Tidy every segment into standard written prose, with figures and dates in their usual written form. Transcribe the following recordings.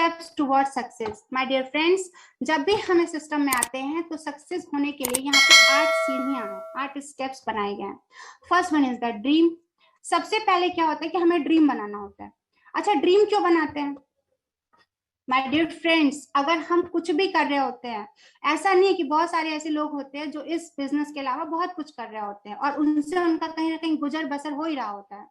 Steps toward success. My dear friends, जब भी हम इस सिस्टम में आते हैं तो सक्सेस होने के लिए यहाँ पे 8 सीढ़ियां हैं, 8 स्टेप्स बनाए गए हैं। First one is the dream. सबसे पहले क्या होता है कि हमें ड्रीम बनाना होता है। अच्छा, ड्रीम क्यों बनाते हैं? माय डियर फ्रेंड्स, अगर हम कुछ भी कर रहे होते हैं, ऐसा नहीं है कि बहुत सारे ऐसे लोग होते हैं जो इस बिजनेस के अलावा बहुत कुछ कर रहे होते हैं और उनसे उनका कहीं ना कहीं गुजर बसर हो ही रहा होता है,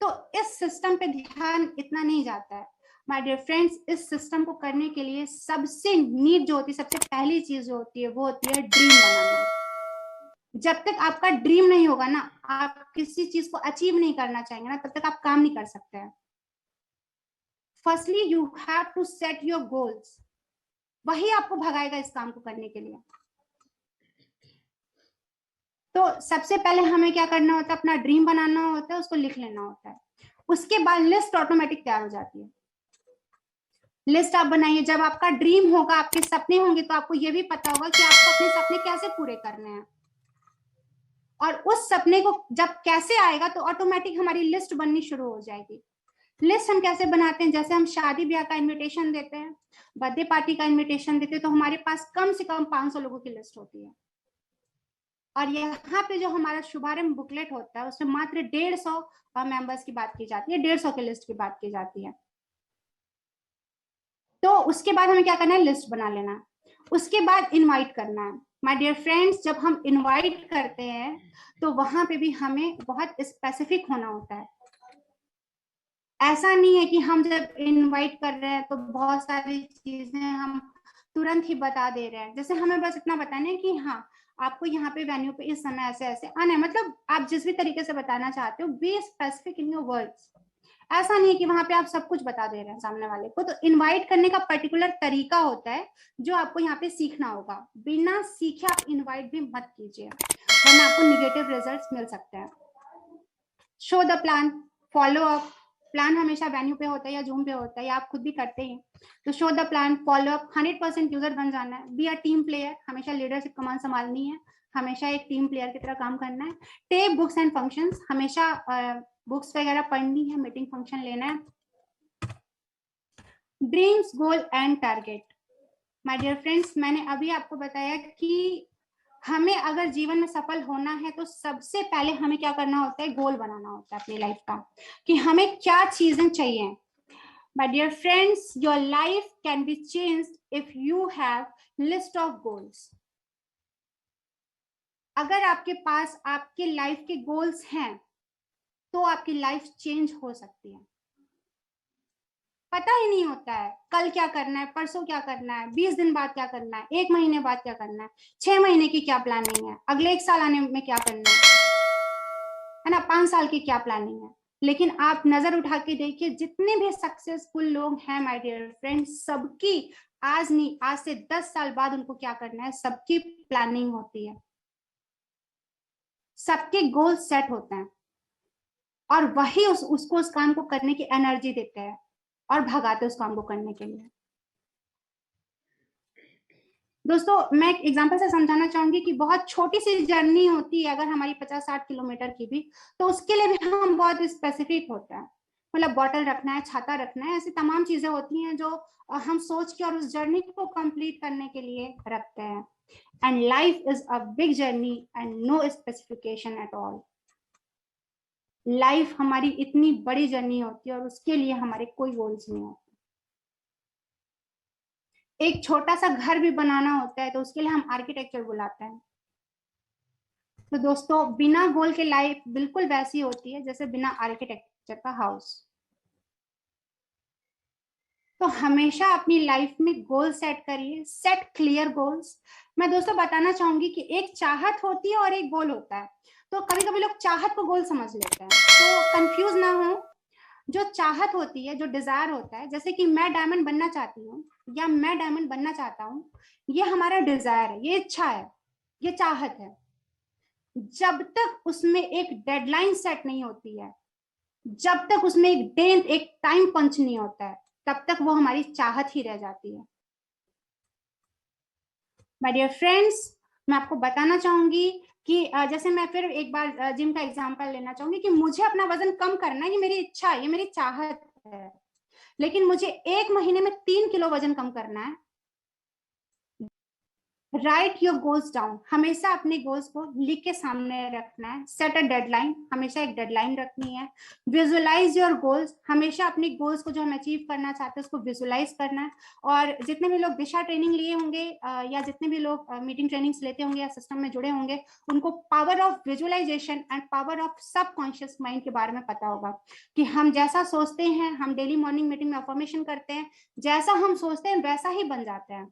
तो इस सिस्टम पे ध्यान इतना नहीं जाता है। माय डियर फ्रेंड्स, इस सिस्टम को करने के लिए सबसे नीड जो होती है, सबसे पहली चीज जो होती है वो होती है ड्रीम बनाना। जब तक आपका ड्रीम नहीं होगा ना, आप किसी चीज को अचीव नहीं करना चाहेंगे ना, तब तक आप काम नहीं कर सकते हैं। Firstly you have to set your goals, वही आपको भगाएगा इस काम को करने के लिए। तो सबसे पहले हमें क्या करना होता है, अपना ड्रीम बनाना होता है, उसको लिख लेना होता है। उसके बाद लिस्ट ऑटोमेटिक तैयार हो जाती है। लिस्ट आप बनाइए, जब आपका ड्रीम होगा, आपके सपने होंगे, तो आपको ये भी पता होगा कि आपको अपने सपने कैसे पूरे करने हैं। और उस सपने को जब कैसे आएगा तो ऑटोमेटिक हमारी लिस्ट बननी शुरू हो जाएगी। लिस्ट हम कैसे बनाते हैं, जैसे हम शादी ब्याह का इनविटेशन देते हैं, बर्थडे पार्टी का इनविटेशन देते हैं, तो हमारे पास कम से कम 500 लोगों की लिस्ट होती है। और यहाँ पे जो हमारा शुभारंभ बुकलेट होता है, उसमें मात्र 150 मेंबर्स की बात की जाती है, 150 की लिस्ट की बात की जाती है। तो उसके बाद हमें क्या करना है, लिस्ट बना लेना। उसके बाद इनवाइट करना है। माय डियर फ्रेंड्स, जब हम इनवाइट करते हैं तो वहां पे भी हमें बहुत स्पेसिफिक होना होता है। ऐसा नहीं है कि हम जब इनवाइट कर रहे हैं तो बहुत सारी चीजें हम तुरंत ही बता दे रहे हैं। जैसे हमें बस इतना बताना है कि हाँ, आपको यहाँ पे वेन्यू पे इस समय ऐसे ऐसे आना है, मतलब आप जिस भी तरीके से बताना चाहते हो, be specific in your words. ऐसा नहीं है कि वहां पे आप सब कुछ बता दे रहे हैं सामने वाले को। तो इनवाइट करने का पर्टिकुलर तरीका होता है जो आपको यहाँ पे सीखना होगा। बिना सीखे आप इनवाइट भी मत कीजिए, वरना आपको निगेटिव रिजल्ट्स मिल सकते हैं। Show the plan, follow up. Plan हमेशा वेन्यू पे होता है या जूम पे होता है या आप खुद भी करते हैं। तो show the plan, follow up, 100% user बन जाना है। बी अ टीम प्लेयर, हमेशा लीडरशिप कमान संभालनी है, हमेशा एक टीम प्लेयर की तरह काम करना है। टेक बुक्स एंड फंक्शंस, हमेशा बुक्स वगैरह पढ़नी है, मीटिंग फंक्शन लेना है। Dreams, goal and target. My dear friends, मैंने अभी आपको बताया कि हमें अगर जीवन में सफल होना है तो सबसे पहले हमें क्या करना होता है, गोल बनाना होता है अपनी लाइफ का, कि हमें क्या चीजें चाहिए। My dear friends, your life can be changed if you have list of goals. अगर आपके पास आपके लाइफ के गोल्स हैं तो आपकी लाइफ चेंज हो सकती है। पता ही नहीं होता है कल क्या करना है, परसों क्या करना है, 20 दिन बाद क्या करना है, 1 महीने बाद क्या करना है, 6 महीने की क्या प्लानिंग है, अगले 1 साल आने में क्या करना है ना, 5 साल की क्या प्लानिंग है। लेकिन आप नजर उठा के देखिए, जितने भी सक्सेसफुल लोग हैं माय डियर फ्रेंड्स, सबकी आज नहीं, आज से 10 साल बाद उनको क्या करना है, सबकी प्लानिंग होती है, सबके गोल सेट होते हैं और वही उसको उस काम को करने की एनर्जी देते हैं और भगाते उस काम को करने के लिए। दोस्तों, मैं एक एग्जांपल से समझाना चाहूंगी कि बहुत छोटी सी जर्नी होती है अगर हमारी 50-60 किलोमीटर की भी, तो उसके लिए भी हम बहुत स्पेसिफिक होता है। मतलब बॉटल रखना है, छाता रखना है, ऐसी तमाम चीजें होती हैं जो हम सोच के और उस जर्नी को कंप्लीट करने के लिए रखते हैं। And life is a big journey and no specification at all. Life हमारी इतनी बड़ी जर्नी होती है और उसके लिए हमारे कोई गोल्स नहीं होते। एक छोटा सा घर भी बनाना होता है तो उसके लिए हम आर्किटेक्चर बुलाते हैं। तो दोस्तों, बिना गोल के लाइफ बिल्कुल वैसी होती है जैसे बिना आर्किटेक्चर का हाउस। तो हमेशा अपनी लाइफ में गोल सेट करिए, सेट क्लियर गोल्स। मैं दोस्तों बताना चाहूंगी कि एक चाहत होती है और एक गोल होता है। तो कभी कभी लोग चाहत को गोल समझ लेते हैं, तो कंफ्यूज ना हो। जो चाहत होती है, जो डिजायर होता है, जैसे कि मैं डायमंड बनना चाहती हूँ या मैं डायमंड बनना चाहता हूँ, ये हमारा डिजायर है, ये इच्छा है, ये चाहत है। जब तक उसमें एक डेडलाइन सेट नहीं होती है, जब तक उसमें एक टाइम पंच नहीं होता है, तब तक वो हमारी चाहत ही रह जाती है। माय डियर फ्रेंड्स, मैं आपको बताना चाहूंगी कि जैसे मैं फिर एक बार जिम का एग्जांपल लेना चाहूंगी कि मुझे अपना वजन कम करना है, ये मेरी इच्छा है, ये मेरी चाहत है। लेकिन मुझे 1 महीने में 3 किलो वजन कम करना है, राइट योर गोल्स डाउन, हमेशा अपने गोल्स को लिख के सामने रखना है। सेट अ डेडलाइन, हमेशा एक डेडलाइन रखनी है। विजुअलाइज योर गोल्स, हमेशा अपने गोल्स को जो हम अचीव करना चाहते हैं उसको विजुअलाइज करना है। और जितने भी लोग दिशा ट्रेनिंग लिए होंगे या जितने भी लोग मीटिंग ट्रेनिंग्स लेते होंगे या सिस्टम में जुड़े होंगे, उनको power of visualisation and power of subconscious mind के बारे में पता होगा कि हम जैसा सोचते हैं, हम डेली मॉर्निंग मीटिंग में अफर्मेशन करते हैं, जैसा हम सोचते हैं वैसा ही बन जाते हैं,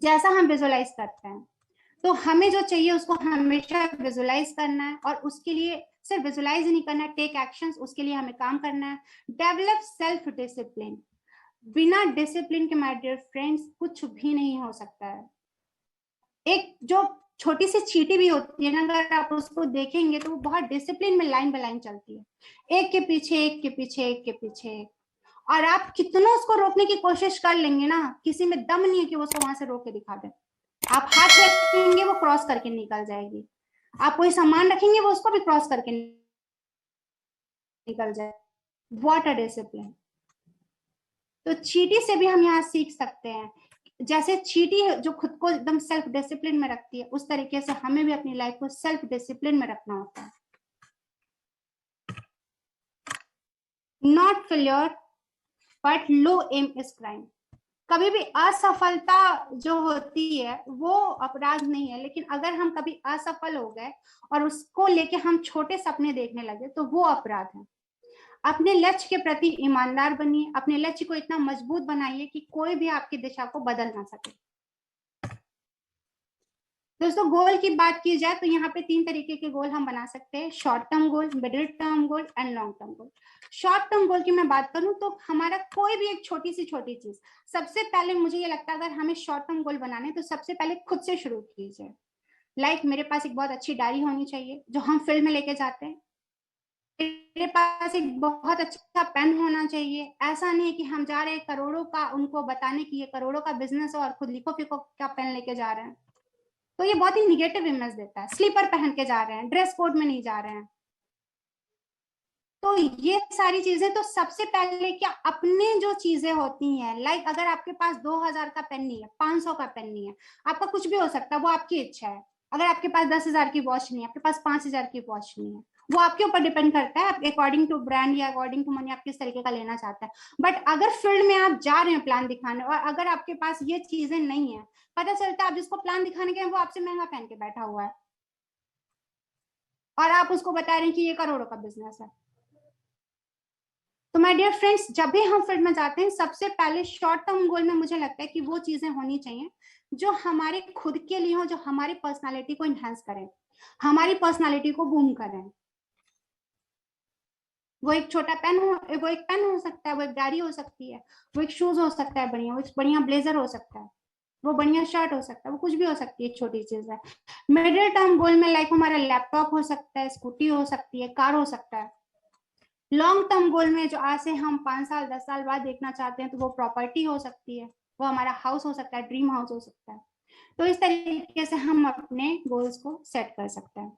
जैसा हम विजुअलाइज करते हैं। तो हमें जो चाहिए उसको हमेशा विजुअलाइज करना है, और उसके लिए सिर्फ विजुअलाइज ही नहीं करना है, टेक एक्शंस, उसके लिए हमें काम करना है। डेवलप सेल्फ डिसिप्लिन, बिना डिसिप्लिन के माय डियर फ्रेंड्स कुछ भी नहीं हो सकता है। एक जो छोटी सी चींटी भी होती है ना, अगर आप उसको देखेंगे तो वो बहुत डिसिप्लिन में लाइन बाय लाइन चलती है, एक के पीछे एक के पीछे एक के पीछे एक। और आप कितना उसको रोकने की कोशिश कर लेंगे ना, किसी में दम नहीं है कि वो उसको वहां से रोक के दिखा दे। आप हाथ रखेंगे वो क्रॉस करके निकल जाएगी, आप कोई सामान रखेंगे वो उसको भी क्रॉस करके निकल जाए। What a discipline. तो चींटी से भी हम यहाँ सीख सकते हैं, जैसे चींटी जो खुद को एकदम सेल्फ डिसिप्लिन में रखती है, उस तरीके से हमें भी अपनी लाइफ को सेल्फ डिसिप्लिन में रखना होता है। Not failure but low aim is crime. कभी भी असफलता जो होती है वो अपराध नहीं है, लेकिन अगर हम कभी असफल हो गए और उसको लेके हम छोटे सपने देखने लगे तो वो अपराध है। अपने लक्ष्य के प्रति ईमानदार बनिए, अपने लक्ष्य को इतना मजबूत बनाइए कि कोई भी आपकी दिशा को बदल ना सके। दोस्तों, गोल की बात की जाए तो यहाँ पे 3 तरीके के गोल हम बना सकते हैं, short term goal, middle term goal and long term goal. Short term goal की मैं बात करूं तो हमारा कोई भी एक छोटी चीज, सबसे पहले मुझे ये लगता है अगर हमें शॉर्ट टर्म गोल बनाने तो सबसे पहले खुद से शुरू कीजिए। लाइक मेरे पास एक बहुत अच्छी डायरी होनी चाहिए जो हम फील्ड में लेके जाते हैं, मेरे पास एक बहुत अच्छा पेन होना चाहिए। ऐसा नहीं है कि हम जा रहे हैं करोड़ों का उनको बताने की ये करोड़ों का बिजनेस है और खुद लिखो फिको का पेन लेके जा रहे हैं, तो ये बहुत ही निगेटिव इमेज देता है। स्लीपर पहन के जा रहे हैं, ड्रेस कोड में नहीं जा रहे हैं। तो ये सारी चीजें, तो सबसे पहले क्या अपने जो चीजें होती हैं, लाइक अगर आपके पास 2000 का पेन नहीं है, 500 का पेन नहीं है, आपका कुछ भी हो सकता है, वो आपकी इच्छा है। अगर आपके पास 10,000 की वॉच नहीं है, आपके पास 5,000 की वॉच नहीं है, वो आपके ऊपर डिपेंड करता है, आप अकॉर्डिंग टू ब्रांड या अकॉर्डिंग टू मनी आप किस तरीके का लेना चाहते हैं। बट अगर फील्ड में आप जा रहे हैं प्लान दिखाने और अगर आपके पास ये चीजें नहीं है, पता चलता है आप जिसको प्लान दिखाने के वो आपसे महंगा पहन के बैठा हुआ है और आप उसको बता रहे हैं कि ये करोड़ों का बिजनेस है। तो माय डियर फ्रेंड्स, जब भी हम फील्ड में जाते हैं सबसे पहले शॉर्ट टर्म गोल में मुझे लगता है कि वो चीजें होनी चाहिए जो हमारे खुद के लिए हो, जो हमारी पर्सनालिटी को इनहेंस करें, हमारी पर्सनालिटी को बूम करें। वो एक छोटा पेन हो, वो एक पेन हो सकता है, वो एक डायरी हो सकती है, वो एक शूज हो सकता है बढ़िया, वो एक बढ़िया ब्लेजर हो सकता है, वो बढ़िया शर्ट हो सकता है, वो कुछ भी हो सकती है, एक छोटी चीज है। मिडिल टर्म गोल में लाइक हमारा लैपटॉप हो सकता है, स्कूटी हो सकती है, कार हो सकता है। लॉन्ग टर्म गोल में जो आज से हम 5 साल 10 साल बाद देखना चाहते हैं तो वो प्रॉपर्टी हो सकती है, वो हमारा हाउस हो सकता है, ड्रीम हाउस हो सकता है। तो इस तरीके से हम अपने गोल्स को सेट कर सकते हैं।